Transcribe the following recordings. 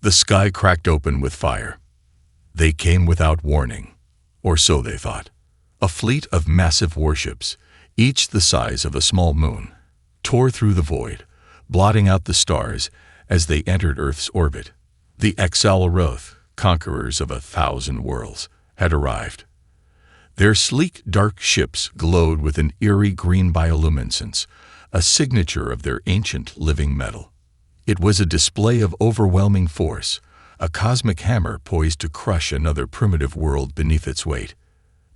The sky cracked open with fire. They came without warning, or so they thought. A fleet of massive warships, each the size of a small moon, tore through the void, blotting out the stars as they entered Earth's orbit. The Xalaroth, conquerors of 1,000 worlds, had arrived. Their sleek, dark ships glowed with an eerie green bioluminescence, a signature of their ancient living metal. It was a display of overwhelming force, a cosmic hammer poised to crush another primitive world beneath its weight.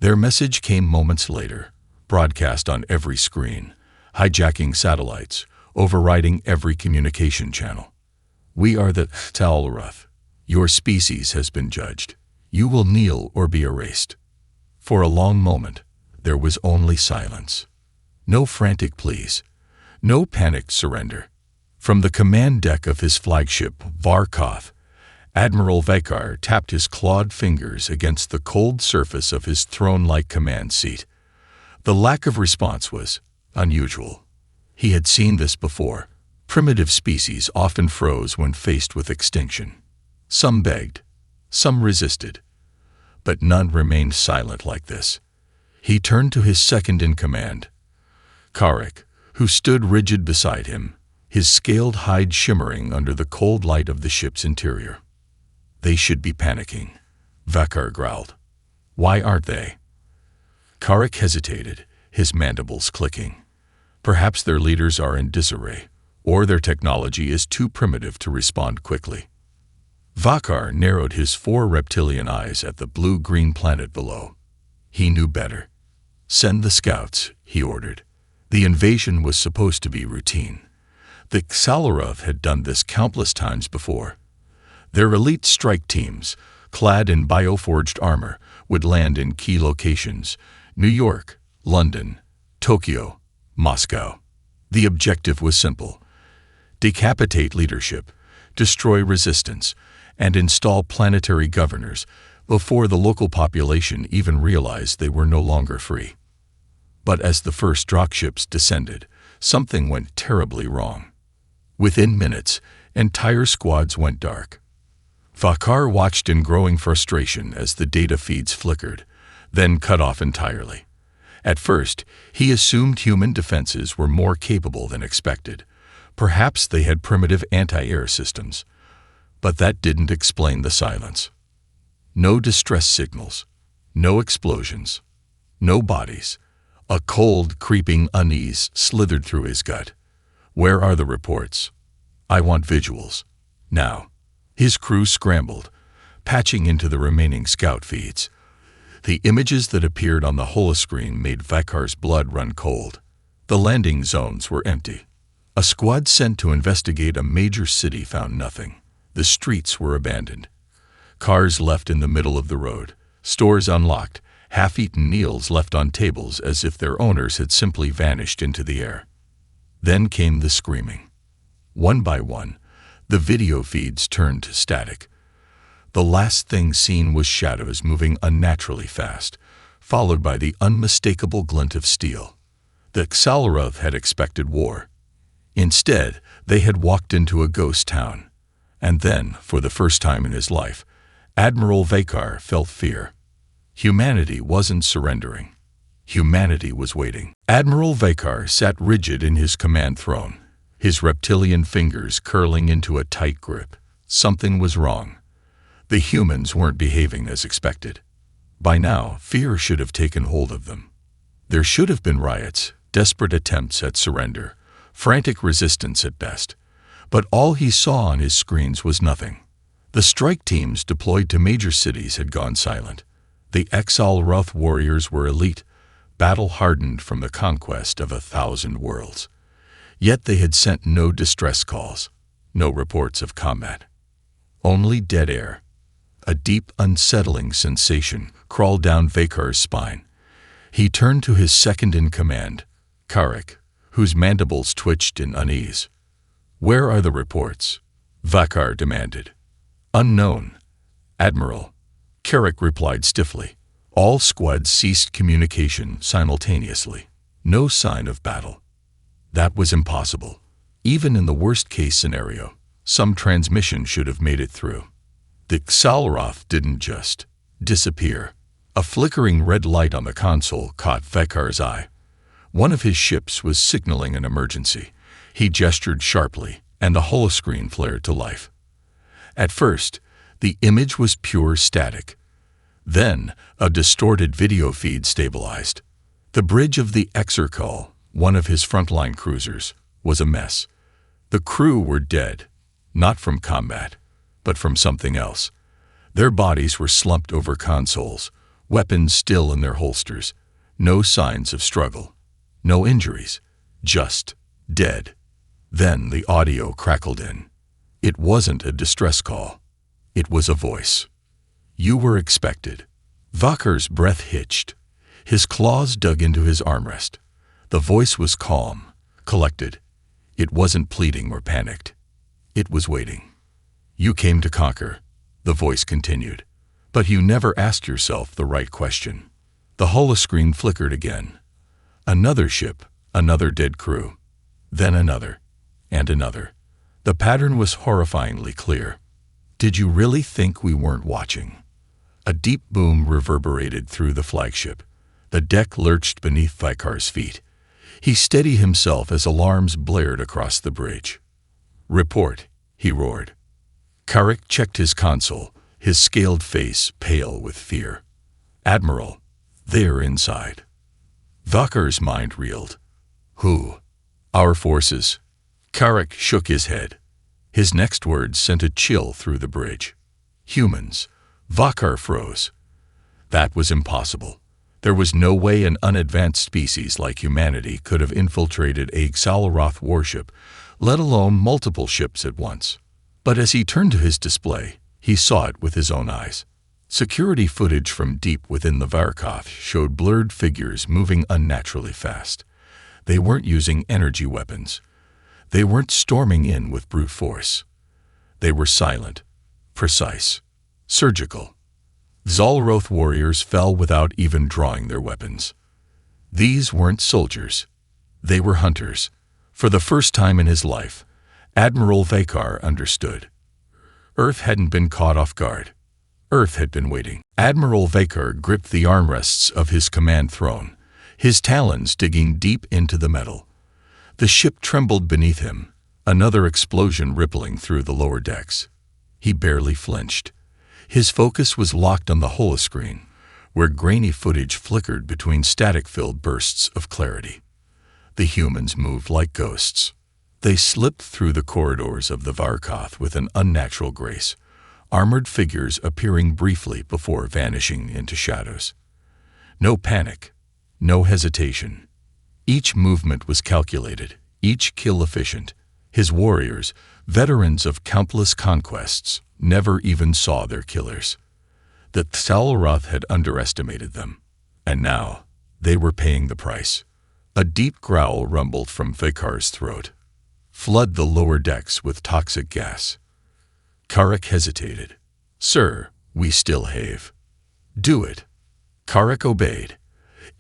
Their message came moments later, broadcast on every screen, hijacking satellites, overriding every communication channel. We are the Xalaroth. Your species has been judged. You will kneel or be erased. For a long moment, there was only silence. No frantic pleas. No panicked surrender. From the command deck of his flagship, Varkoth, Admiral Vakar tapped his clawed fingers against the cold surface of his throne-like command seat. The lack of response was unusual. He had seen this before. Primitive species often froze when faced with extinction. Some begged, some resisted, but none remained silent like this. He turned to his second-in-command, Karik, who stood rigid beside him, his scaled hide shimmering under the cold light of the ship's interior. They should be panicking, Vakar growled. Why aren't they? Karik hesitated, his mandibles clicking. Perhaps their leaders are in disarray, or their technology is too primitive to respond quickly. Vakar narrowed his 4 reptilian eyes at the blue-green planet below. He knew better. Send the scouts, he ordered. The invasion was supposed to be routine. The Xalaroth had done this countless times before. Their elite strike teams, clad in bioforged armor, would land in key locations: New York, London, Tokyo, Moscow. The objective was simple: decapitate leadership, destroy resistance, and install planetary governors before the local population even realized they were no longer free. But as the first dropships descended, something went terribly wrong. Within minutes, entire squads went dark. Vakar watched in growing frustration as the data feeds flickered, then cut off entirely. At first, he assumed human defenses were more capable than expected. Perhaps they had primitive anti-air systems. But that didn't explain the silence. No distress signals, no explosions, no bodies. A cold, creeping unease slithered through his gut. Where are the reports? I want visuals. Now. His crew scrambled, patching into the remaining scout feeds. The images that appeared on the holoscreen made Vakar's blood run cold. The landing zones were empty. A squad sent to investigate a major city found nothing. The streets were abandoned. Cars left in the middle of the road, stores unlocked, half-eaten meals left on tables as if their owners had simply vanished into the air. Then came the screaming. One by one, the video feeds turned to static. The last thing seen was shadows moving unnaturally fast, followed by the unmistakable glint of steel. The Xalaroth had expected war. Instead, they had walked into a ghost town. And then, for the first time in his life, Admiral Vakar felt fear. Humanity wasn't surrendering. Humanity was waiting. Admiral Vakar sat rigid in his command throne, his reptilian fingers curling into a tight grip. Something was wrong. The humans weren't behaving as expected. By now, fear should have taken hold of them. There should have been riots, desperate attempts at surrender, frantic resistance at best. But all he saw on his screens was nothing. The strike teams deployed to major cities had gone silent. The Xalaroth warriors were elite, battle-hardened from the conquest of 1,000 worlds. Yet they had sent no distress calls, no reports of combat. Only dead air. A deep, unsettling sensation crawled down Vakar's spine. He turned to his second-in-command, Karik, whose mandibles twitched in unease. "Where are the reports?" Vakar demanded. "Unknown, Admiral," Karik replied stiffly. All squads ceased communication simultaneously. No sign of battle. That was impossible. Even in the worst-case scenario, Some transmission should have made it through. The Xalroth didn't just disappear. A flickering red light on the console caught Vekar's eye. One of his ships was signaling an emergency. He gestured sharply, and the holoscreen flared to life. At first, the image was pure static. Then, a distorted video feed stabilized. The bridge of the Exarchal, one of his frontline cruisers, was a mess. The crew were dead, not from combat, but from something else. Their bodies were slumped over consoles, weapons still in their holsters, no signs of struggle, no injuries, just dead. Then the audio crackled in. It wasn't a distress call. It was a voice. "You were expected." Vakar's breath hitched. His claws dug into his armrest. The voice was calm, collected. It wasn't pleading or panicked. It was waiting. "You came to conquer," the voice continued. "But you never asked yourself the right question." The holoscreen flickered again. Another ship, another dead crew. Then another, and another. The pattern was horrifyingly clear. "Did you really think we weren't watching?" A deep boom reverberated through the flagship. The deck lurched beneath Vikar's feet. He steadied himself as alarms blared across the bridge. "Report," he roared. Karek checked his console, his scaled face pale with fear. "Admiral, they're inside." Vakar's mind reeled. "Who?" "Our forces." Karek shook his head. His next words sent a chill through the bridge. "Humans." Vakar froze. That was impossible. There was no way an unadvanced species like humanity could have infiltrated a Xalroth warship, let alone multiple ships at once. But as he turned to his display, he saw it with his own eyes. Security footage from deep within the Varkoth showed blurred figures moving unnaturally fast. They weren't using energy weapons. They weren't storming in with brute force. They were silent, precise, surgical. Xalroth warriors fell without even drawing their weapons. These weren't soldiers. They were hunters. For the first time in his life, Admiral Vakar understood. Earth hadn't been caught off guard. Earth had been waiting. Admiral Vakar gripped the armrests of his command throne, his talons digging deep into the metal. The ship trembled beneath him, another explosion rippling through the lower decks. He barely flinched. His focus was locked on the holoscreen, where grainy footage flickered between static-filled bursts of clarity. The humans moved like ghosts. They slipped through the corridors of the Varkoth with an unnatural grace, armored figures appearing briefly before vanishing into shadows. No panic, no hesitation. Each movement was calculated, each kill efficient. His warriors, veterans of countless conquests, never even saw their killers. The Xalroth had underestimated them, and now they were paying the price. A deep growl rumbled from Vakar's throat. "Flood the lower decks with toxic gas." Karek hesitated. "Sir, we still have." "Do it." Karek obeyed.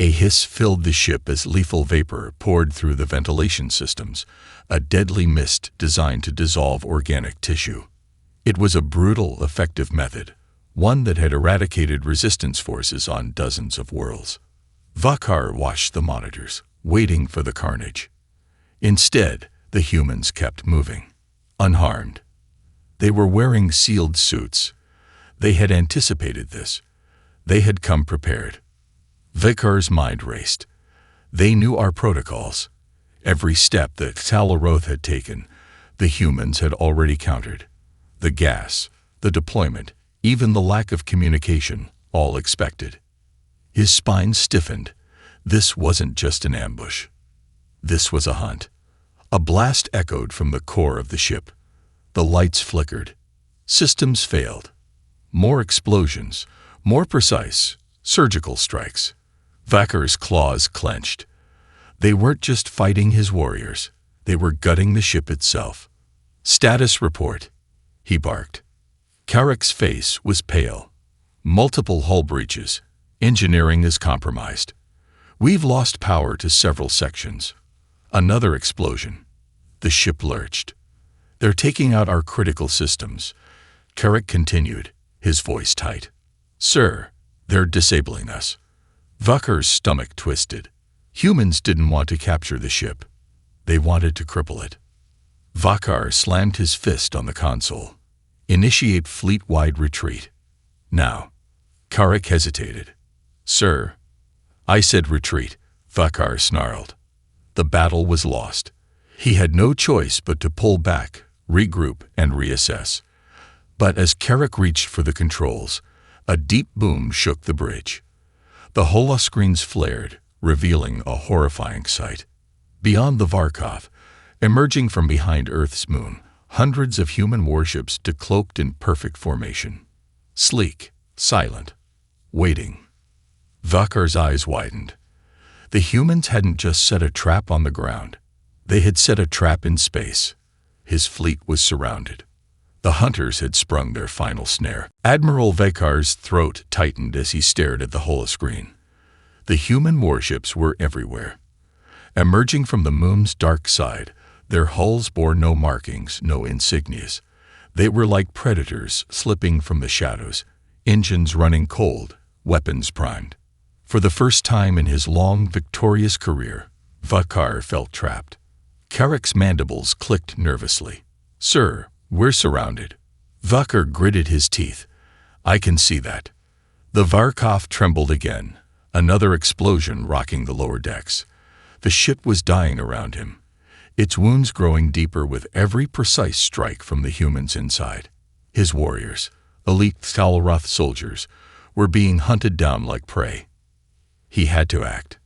A hiss filled the ship as lethal vapor poured through the ventilation systems, a deadly mist designed to dissolve organic tissue. It was a brutal, effective method, one that had eradicated resistance forces on dozens of worlds. Vakar watched the monitors, waiting for the carnage. Instead, the humans kept moving, unharmed. They were wearing sealed suits. They had anticipated this. They had come prepared. Vakar's mind raced. They knew our protocols. Every step that Xalroth had taken, the humans had already countered. The gas, the deployment, even the lack of communication, all expected. His spine stiffened. This wasn't just an ambush. This was a hunt. A blast echoed from the core of the ship. The lights flickered. Systems failed. More explosions, more precise, surgical strikes. Vakar's claws clenched. They weren't just fighting his warriors. They were gutting the ship itself. "Status report," he barked. Karek's face was pale. "Multiple hull breaches. Engineering is compromised. We've lost power to several sections." Another explosion. The ship lurched. They're taking out our critical systems. Carrick continued, his voice tight. Sir, they're disabling us. Vakar's stomach twisted. Humans didn't want to capture the ship. They wanted to cripple it. Vakar slammed his fist on the console. Initiate fleet-wide retreat. Now. Carrick hesitated. Sir. I said retreat, Vakar snarled. The battle was lost. He had no choice but to pull back, regroup, and reassess. But as Carrick reached for the controls, a deep boom shook the bridge. The holoscreens flared, revealing a horrifying sight. Beyond the Varkov, emerging from behind Earth's moon, hundreds of human warships decloaked in perfect formation. Sleek, silent, waiting. Vakar's eyes widened. The humans hadn't just set a trap on the ground. They had set a trap in space. His fleet was surrounded. The hunters had sprung their final snare. Admiral Vakar's throat tightened as he stared at the holoscreen. The human warships were everywhere. Emerging from the moon's dark side, their hulls bore no markings, no insignias. They were like predators slipping from the shadows, engines running cold, weapons primed. For the first time in his long, victorious career, Vakar felt trapped. Carrick's mandibles clicked nervously. Sir, we're surrounded. Vakar gritted his teeth. I can see that. The Varkov trembled again, another explosion rocking the lower decks. The ship was dying around him, its wounds growing deeper with every precise strike from the humans inside. His warriors, elite Stalroth soldiers, were being hunted down like prey. He had to act.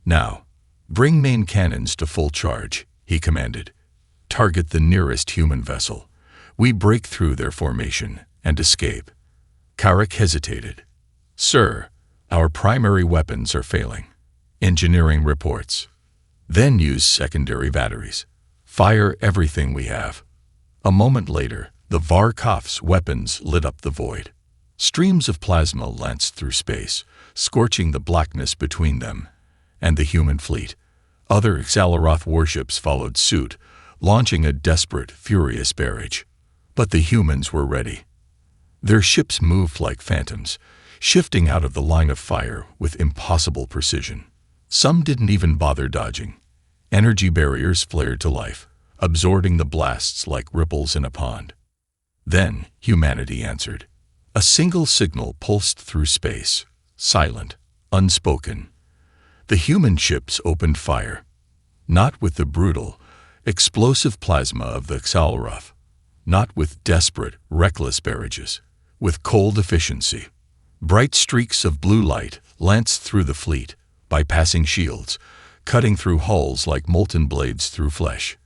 Now, bring main cannons to full charge, he commanded. Target the nearest human vessel. We break through their formation and escape. Carrick hesitated. Sir, our primary weapons are failing. Engineering reports. Then use secondary batteries. Fire everything we have. A moment later, the Varkov's weapons lit up the void. Streams of plasma lanced through space, scorching the blackness between them and the human fleet. Other Xalaroth warships followed suit, launching a desperate, furious barrage. But the humans were ready. Their ships moved like phantoms, shifting out of the line of fire with impossible precision. Some didn't even bother dodging. Energy barriers flared to life, absorbing the blasts like ripples in a pond. Then humanity answered. A single signal pulsed through space, silent, unspoken. The human ships opened fire, not with the brutal, explosive plasma of the Xalaroth, not with desperate, reckless barrages, with cold efficiency. Bright streaks of blue light lanced through the fleet, bypassing shields, cutting through hulls like molten blades through flesh.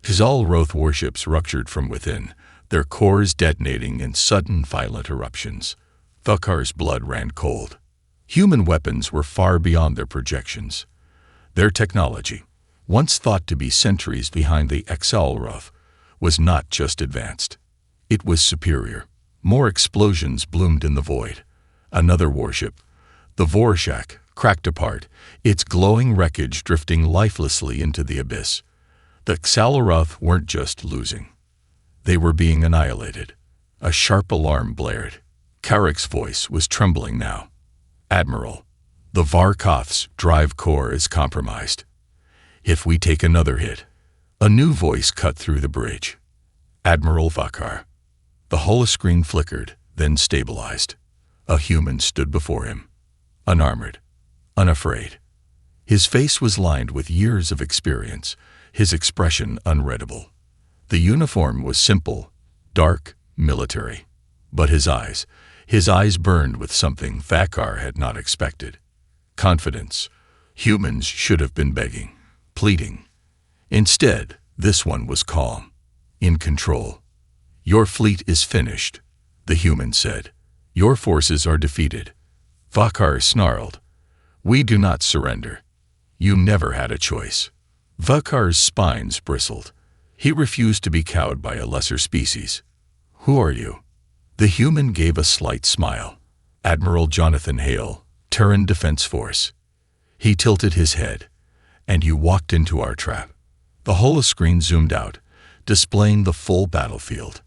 Xalaroth warships ruptured from within, their cores detonating in sudden, violent eruptions. Vakar's blood ran cold. Human weapons were far beyond their projections. Their technology, once thought to be centuries behind the Xalaroth, was not just advanced. It was superior. More explosions bloomed in the void. Another warship, the Vorshak, cracked apart, its glowing wreckage drifting lifelessly into the abyss. The Xalaroth weren't just losing. They were being annihilated. A sharp alarm blared. Carrick's voice was trembling now. Admiral, the Varkov's drive core is compromised. If we take another hit. A new voice cut through the bridge. Admiral Vakar. The holoscreen flickered, then stabilized. A human stood before him, unarmored, unafraid. His face was lined with years of experience, his expression unreadable. The uniform was simple, dark, military. But his eyes burned with something Vakar had not expected. Confidence. Humans should have been begging, pleading. Instead, this one was calm, in control. Your fleet is finished, the human said. Your forces are defeated. Vakar snarled. We do not surrender. You never had a choice. Vakar's spines bristled. He refused to be cowed by a lesser species. Who are you? The human gave a slight smile. Admiral Jonathan Hale, Terran Defense Force. He tilted his head. And you walked into our trap. The holoscreen zoomed out, displaying the full battlefield.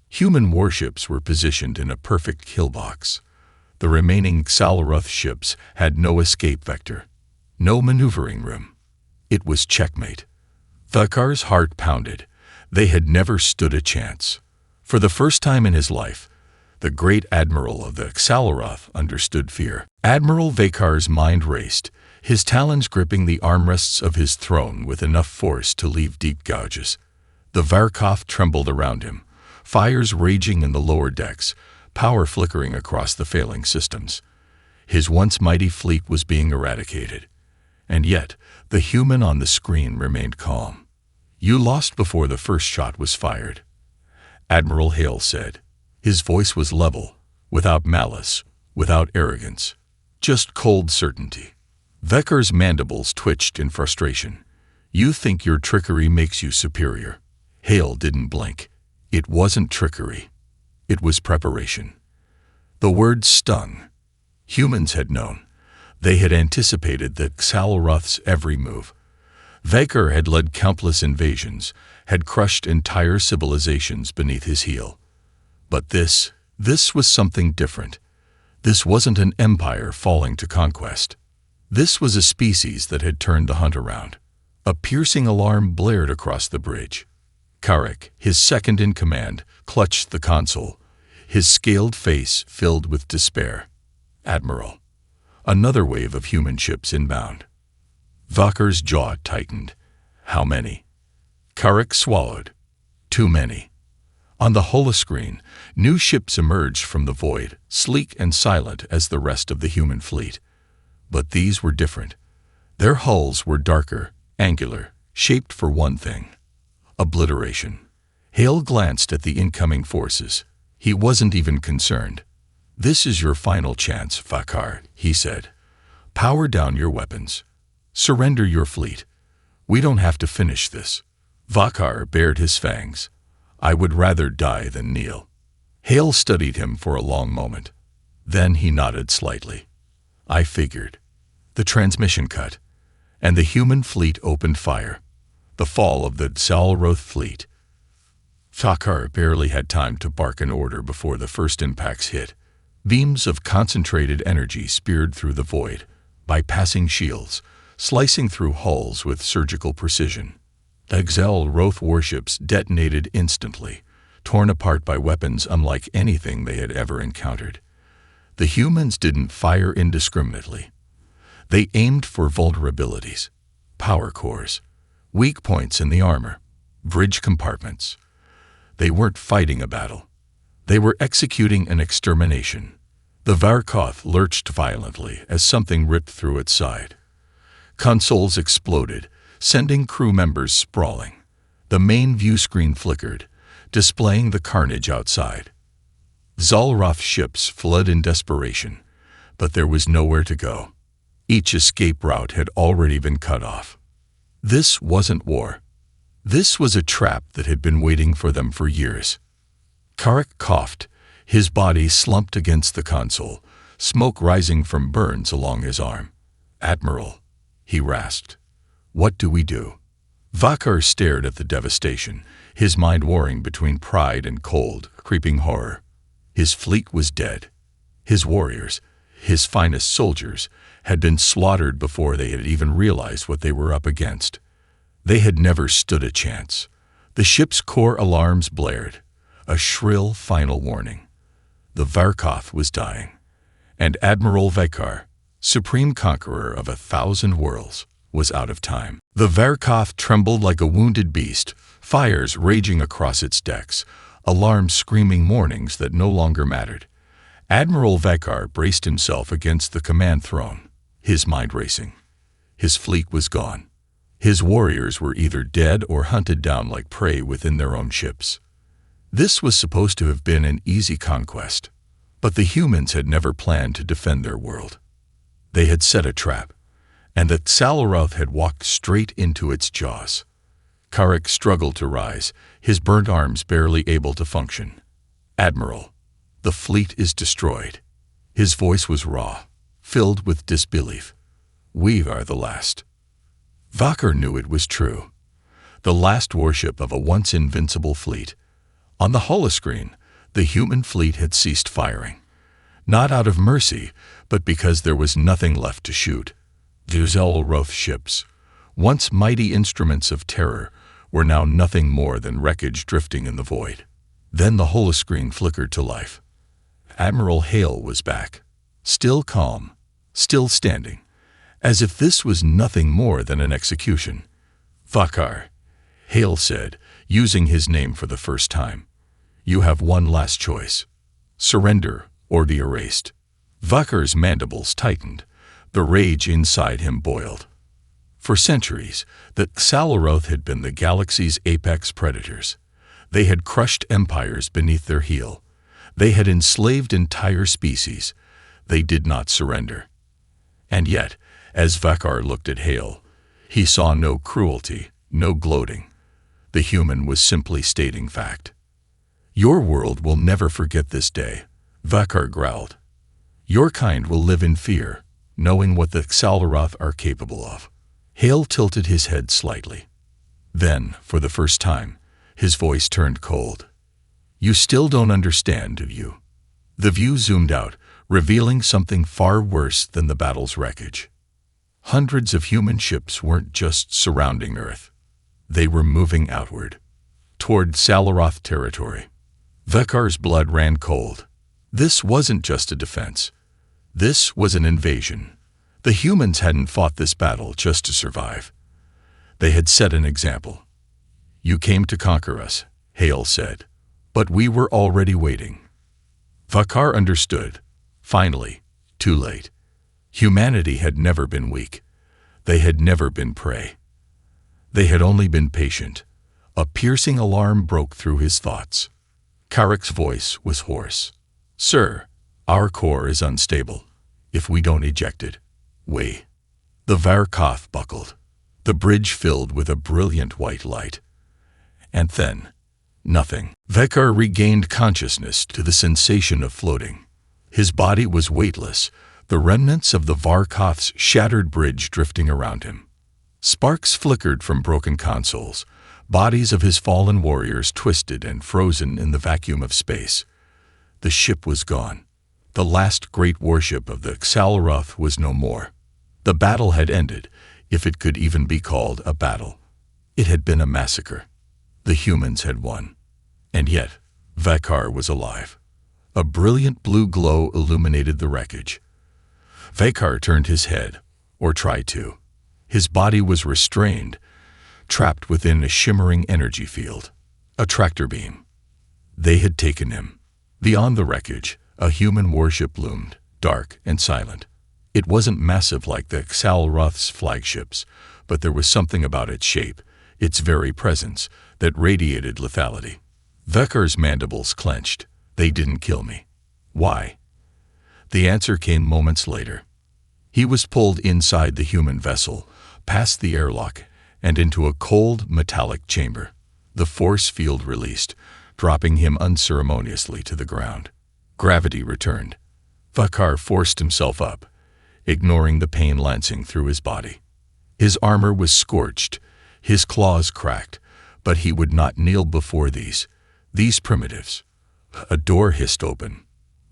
Human warships were positioned in a perfect kill box. The remaining Xal'Aruth ships had no escape vector, no maneuvering room. It was checkmate. Vakar's heart pounded. They had never stood a chance. For the first time in his life, the great admiral of the Xal'Aruth understood fear. Admiral Vakar's mind raced, his talons gripping the armrests of his throne with enough force to leave deep gouges. The Varkoth trembled around him, fires raging in the lower decks, power flickering across the failing systems. His once mighty fleet was being eradicated. And yet, the human on the screen remained calm. "You lost before the first shot was fired," Admiral Hale said. His voice was level, without malice, without arrogance, just cold certainty. Vakar's mandibles twitched in frustration. "You think your trickery makes you superior." Hale didn't blink. It wasn't trickery. It was preparation. The word stung. Humans had known. They had anticipated the Xal'Aruth's every move. Vakar had led countless invasions, had crushed entire civilizations beneath his heel. But this was something different. This wasn't an empire falling to conquest. This was a species that had turned the hunt around. A piercing alarm blared across the bridge. Karek, his second in command, clutched the console, his scaled face filled with despair. "Admiral." Another wave of human ships inbound. Vakar's jaw tightened. "How many?" Karek swallowed. "Too many." On the holoscreen, new ships emerged from the void, sleek and silent as the rest of the human fleet. But these were different. Their hulls were darker, angular, shaped for one thing: obliteration. Hale glanced at the incoming forces. He wasn't even concerned. "This is your final chance, Vakar," he said. "Power down your weapons. Surrender your fleet. We don't have to finish this." Vakar bared his fangs. "I would rather die than kneel." Hale studied him for a long moment. Then he nodded slightly. "I figured." The transmission cut, and the human fleet opened fire. The fall of the Xal'Aruth fleet. Vakar barely had time to bark an order before the first impacts hit. Beams of concentrated energy speared through the void, bypassing shields, slicing through hulls with surgical precision. The Xal'Aruth warships detonated instantly, torn apart by weapons unlike anything they had ever encountered. The humans didn't fire indiscriminately. They aimed for vulnerabilities, power cores, weak points in the armor, bridge compartments. They weren't fighting a battle. They were executing an extermination. The Varkoth lurched violently as something ripped through its side. Consoles exploded, sending crew members sprawling. The main view screen flickered, displaying the carnage outside. Xal'Aruth ships fled in desperation, but there was nowhere to go. Each escape route had already been cut off. This wasn't war. This was a trap that had been waiting for them for years. Karek coughed, his body slumped against the console, smoke rising from burns along his arm. "Admiral," he rasped, "what do we do?" Vakar stared at the devastation, his mind warring between pride and cold, creeping horror. His fleet was dead. His warriors, his finest soldiers, had been slaughtered before they had even realized what they were up against. They had never stood a chance. The ship's core alarms blared, a shrill final warning. The Varkoth was dying, and Admiral Vakar, supreme conqueror of 1,000 worlds, was out of time. The Varkoth trembled like a wounded beast, fires raging across its decks, alarms screaming warnings that no longer mattered. Admiral Vakar braced himself against the command throne, his mind racing. His fleet was gone. His warriors were either dead or hunted down like prey within their own ships. This was supposed to have been an easy conquest, but the humans had never planned to defend their world. They had set a trap, and the Xal'Aruth had walked straight into its jaws. Karek struggled to rise, his burnt arms barely able to function. "Admiral, the fleet is destroyed." His voice was raw, filled with disbelief. "We are the last." Vakar knew it was true. the last warship of a once invincible fleet. On the holoscreen, the human fleet had ceased firing. Not out of mercy, but because there was nothing left to shoot. The Axelroth ships, once mighty instruments of terror, were now nothing more than wreckage drifting in the void. Then the holoscreen flickered to life. Admiral Hale was back, still calm, still standing, as if this was nothing more than an execution. "Vakar," Hale said, using his name for the first time. "You have one last choice. Surrender or be erased." Vakar's mandibles tightened. The rage inside him boiled. For centuries, the Axelroth had been the galaxy's apex predators. They had crushed empires beneath their heel. They had enslaved entire species. They did not surrender. And yet, as Vakar looked at Hale, he saw no cruelty, no gloating. The human was simply stating fact. "Your world will never forget this day," Vakar growled. "Your kind will live in fear, knowing what the Axelroth are capable of." Hale tilted his head slightly. Then, for the first time, his voice turned cold. "You still don't understand, do you?" The view zoomed out, revealing something far worse than the battle's wreckage. Hundreds of human ships weren't just surrounding Earth. They were moving outward, toward Axelroth territory. Vakar's blood ran cold. This wasn't just a defense. This was an invasion. The humans hadn't fought this battle just to survive. They had set an example. "You came to conquer us," Hale said, "but we were already waiting." Vakar understood. Finally, too late. Humanity had never been weak. They had never been prey. They had only been patient. A piercing alarm broke through his thoughts. Karek's voice was hoarse. "Sir, our core is unstable. If we don't eject it, we..." The Varkoth buckled. The bridge filled with a brilliant white light. And then, nothing. Vakar regained consciousness to the sensation of floating. His body was weightless, the remnants of the Varkoth's shattered bridge drifting around him. Sparks flickered from broken consoles. Bodies of his fallen warriors twisted and frozen in the vacuum of space. The ship was gone. The last great warship of the Axelroth was no more. The battle had ended, if it could even be called a battle. It had been a massacre. The humans had won. And yet, Vakar was alive. A brilliant blue glow illuminated the wreckage. Vakar turned his head, or tried to. His body was restrained, trapped within a shimmering energy field. A tractor beam. They had taken him. Beyond the wreckage, a human warship loomed, dark and silent. It wasn't massive like the Axelroth's flagships, but there was something about its shape, its very presence, that radiated lethality. Vakar's mandibles clenched. "They didn't kill me. Why?" The answer came moments later. He was pulled inside the human vessel, past the airlock, and into a cold, metallic chamber. The force field released, dropping him unceremoniously to the ground. Gravity returned. Vakar forced himself up, ignoring the pain lancing through his body. His armor was scorched, his claws cracked, but he would not kneel before these primitives. A door hissed open.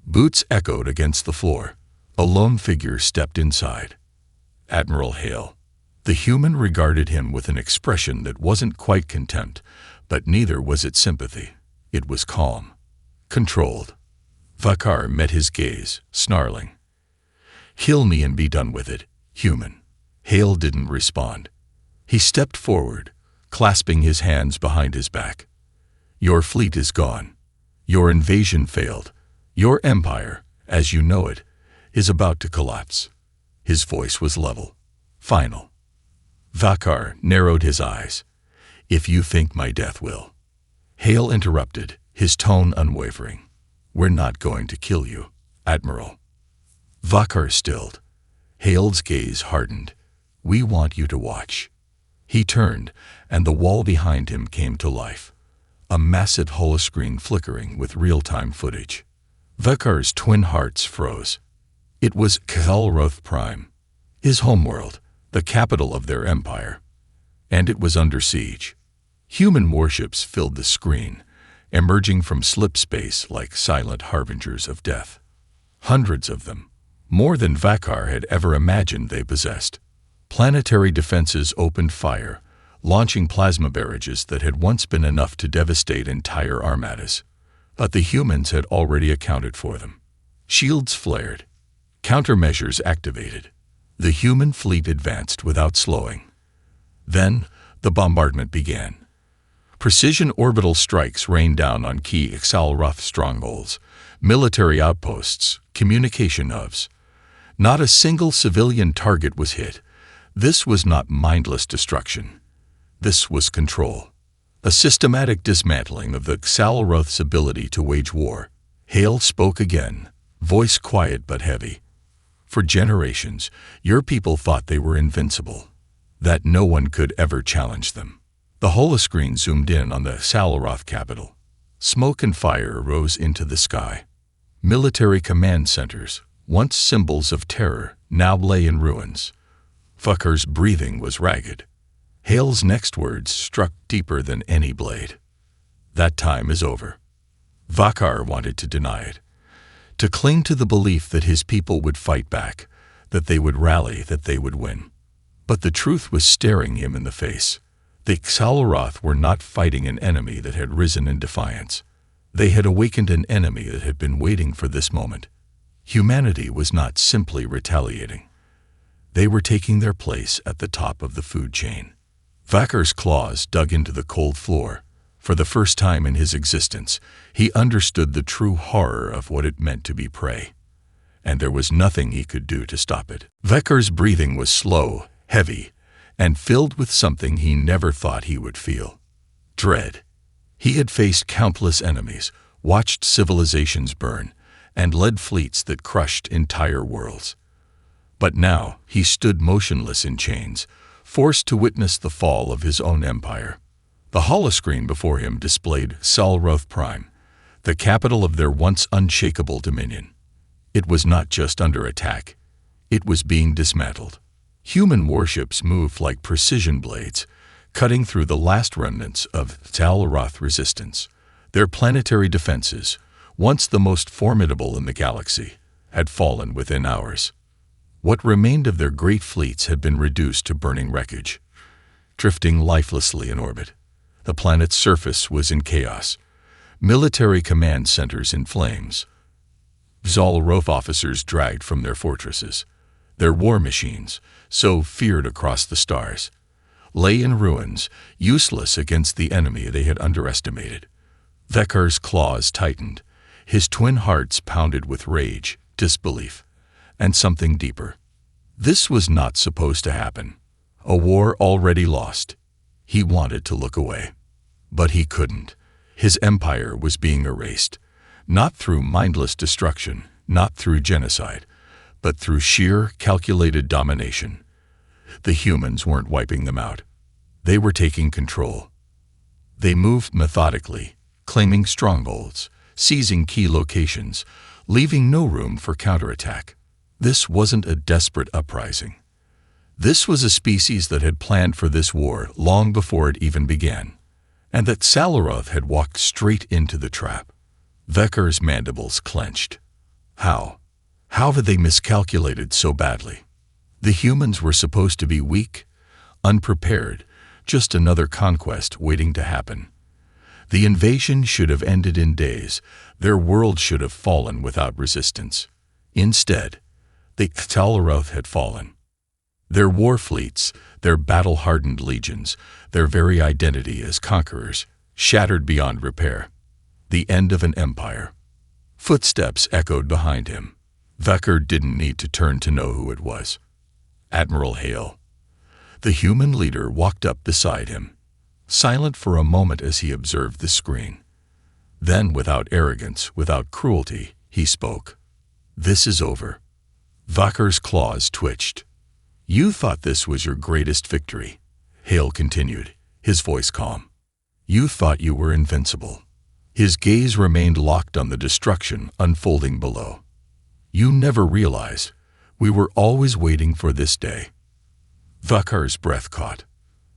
Boots echoed against the floor. A lone figure stepped inside. Admiral Hale. The human regarded him with an expression that wasn't quite contempt, but neither was it sympathy. It was calm, controlled. Vakar met his gaze, snarling. "Kill me and be done with it, human." Hale didn't respond. He stepped forward, clasping his hands behind his back. "Your fleet is gone. Your invasion failed. Your empire, as you know it, is about to collapse." His voice was level, final. Vakar narrowed his eyes. "If you think my death will..." Hale interrupted, his tone unwavering. "We're not going to kill you, Admiral." Vakar stilled. Hale's gaze hardened. "We want you to watch." He turned, and the wall behind him came to life. A massive holoscreen flickering with real-time footage. Vakar's twin hearts froze. It was Axelroth Prime, his homeworld, the capital of their empire. And it was under siege. Human warships filled the screen, emerging from slip space like silent harbingers of death. Hundreds of them, more than Vakar had ever imagined they possessed. Planetary defenses opened fire, launching plasma barrages that had once been enough to devastate entire armadas. But the humans had already accounted for them. Shields flared. Countermeasures activated. The human fleet advanced without slowing. Then, the bombardment began. Precision orbital strikes rained down on key Exalroth strongholds, military outposts, communication hubs. Not a single civilian target was hit. This was not mindless destruction. This was control. A systematic dismantling of the Exalroth's ability to wage war. Hale spoke again, voice quiet but heavy. For generations, your people thought they were invincible, that no one could ever challenge them. The holoscreen zoomed in on the Exalroth capital. Smoke and fire rose into the sky. Military command centers, once symbols of terror, now lay in ruins. Vakar's breathing was ragged. Hale's next words struck deeper than any blade. That time is over. Vakar wanted to deny it, to cling to the belief that his people would fight back, that they would rally, that they would win. But the truth was staring him in the face. The Exalroth were not fighting an enemy that had risen in defiance. They had awakened an enemy that had been waiting for this moment. Humanity was not simply retaliating. They were taking their place at the top of the food chain. Vakar's claws dug into the cold floor. For the first time in his existence, he understood the true horror of what it meant to be prey. And there was nothing he could do to stop it. Vakar's breathing was slow, heavy, and filled with something he never thought he would feel. Dread. He had faced countless enemies, watched civilizations burn, and led fleets that crushed entire worlds. But now he stood motionless in chains, forced to witness the fall of his own empire. The holoscreen before him displayed Exalroth Prime, the capital of their once unshakable dominion. It was not just under attack. It was being dismantled. Human warships moved like precision blades, cutting through the last remnants of Exalroth resistance. Their planetary defenses, once the most formidable in the galaxy, had fallen within hours. What remained of their great fleets had been reduced to burning wreckage, drifting lifelessly in orbit. The planet's surface was in chaos, military command centers in flames. Exalroth officers dragged from their fortresses. Their war machines, so feared across the stars, lay in ruins, useless against the enemy they had underestimated. Vakar's claws tightened. His twin hearts pounded with rage, disbelief, and something deeper. This was not supposed to happen. A war already lost. He wanted to look away. But he couldn't. His empire was being erased, not through mindless destruction, not through genocide, but through sheer, calculated domination. The humans weren't wiping them out. They were taking control. They moved methodically, claiming strongholds, seizing key locations, leaving no room for counterattack. This wasn't a desperate uprising. This was a species that had planned for this war long before it even began, and that Exalroth had walked straight into the trap. Vakar's mandibles clenched. How? How had they miscalculated so badly? The humans were supposed to be weak, unprepared, just another conquest waiting to happen. The invasion should have ended in days. Their world should have fallen without resistance. Instead, the Exalroth had fallen. Their war fleets, their battle-hardened legions, their very identity as conquerors, shattered beyond repair. The end of an empire. Footsteps echoed behind him. Vakar didn't need to turn to know who it was. Admiral Hale. The human leader walked up beside him, silent for a moment as he observed the screen. Then, without arrogance, without cruelty, he spoke. "This is over." Vakar's claws twitched. "You thought this was your greatest victory," Hale continued, his voice calm. "You thought you were invincible." His gaze remained locked on the destruction unfolding below. "You never realized. We were always waiting for this day." Vakar's breath caught.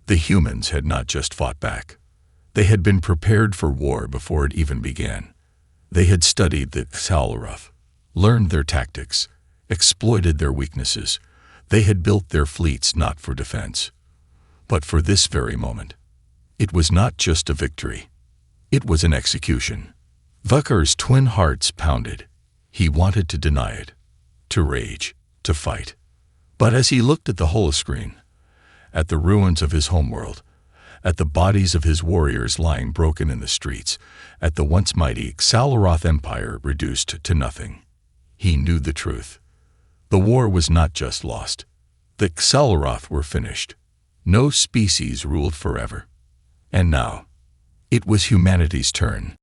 The humans had not just fought back. They had been prepared for war before it even began. They had studied the Xal'Arath, learned their tactics, exploited their weaknesses. They had built their fleets not for defense, but for this very moment. It was not just a victory. It was an execution. Vucker's twin hearts pounded. He wanted to deny it, to rage, to fight. But as he looked at the holoscreen, at the ruins of his homeworld, at the bodies of his warriors lying broken in the streets, at the once mighty Xal'Arath Empire reduced to nothing, he knew the truth. The war was not just lost. The Xal'Arath were finished. No species ruled forever. And now, it was humanity's turn.